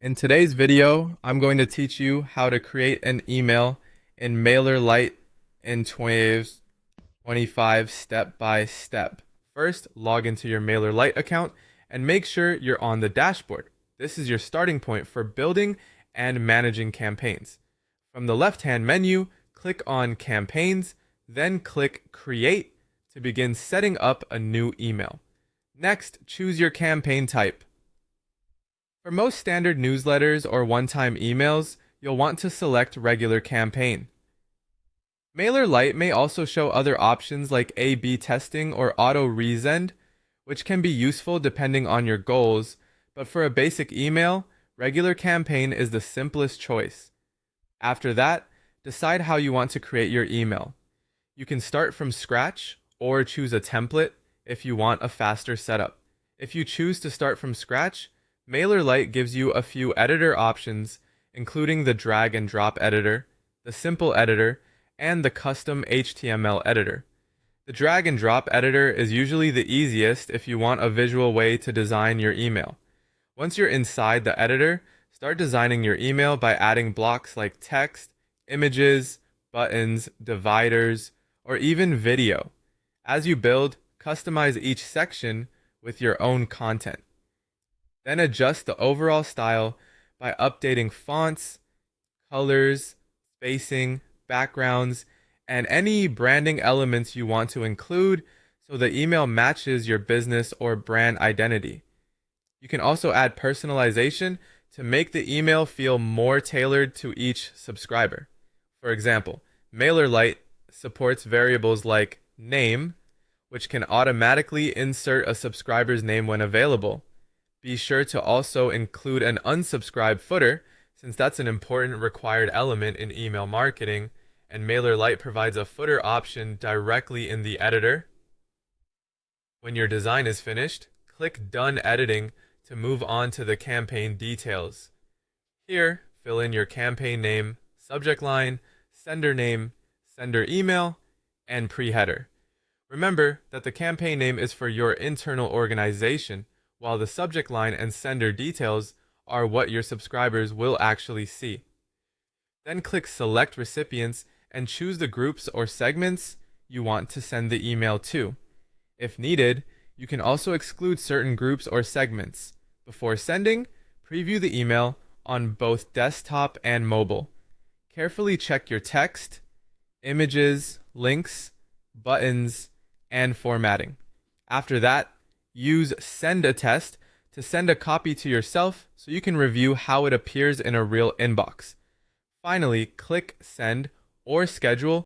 In today's video, I'm going to teach you how to create an email in Mailerlite in 25 step by step. First, log into your Mailerlite account and make sure you're on the dashboard. This is your starting point for building and managing campaigns. From the left-hand menu, click on Campaigns, then click Create to begin setting up a new email. Next, choose your campaign type. For most standard newsletters or one-time emails, you'll want to select Regular Campaign. Mailerlite may also show other options like A/B testing or auto resend, which can be useful depending on your goals, but for a basic email, Regular Campaign is the simplest choice. After that, decide how you want to create your email. You can start from scratch or choose a template if you want a faster setup. If you choose to start from scratch, Mailerlite gives you a few editor options, including the drag and drop editor, the simple editor, and the custom HTML editor. The drag and drop editor is usually the easiest if you want a visual way to design your email. Once you're inside the editor, start designing your email by adding blocks like text, images, buttons, dividers, or even video. As you build, customize each section with your own content. Then adjust the overall style by updating fonts, colors, spacing, backgrounds, and any branding elements you want to include so the email matches your business or brand identity. You can also add personalization to make the email feel more tailored to each subscriber. For example, Mailerlite supports variables like name, which can automatically insert a subscriber's name when available. Be sure to also include an unsubscribe footer, since that's an important required element in email marketing, and Mailerlite provides a footer option directly in the editor. When your design is finished, click Done Editing to move on to the campaign details. Here, fill in your campaign name, subject line, sender name, sender email, and pre-header. Remember that the campaign name is for your internal organization, while the subject line and sender details are what your subscribers will actually see. Then click Select Recipients and choose the groups or segments you want to send the email to. If needed, you can also exclude certain groups or segments. Before sending, preview the email on both desktop and mobile. Carefully check your text, images, links, buttons, and formatting. After that, use Send a Test to send a copy to yourself so you can review how it appears in a real inbox. Finally, click Send or Schedule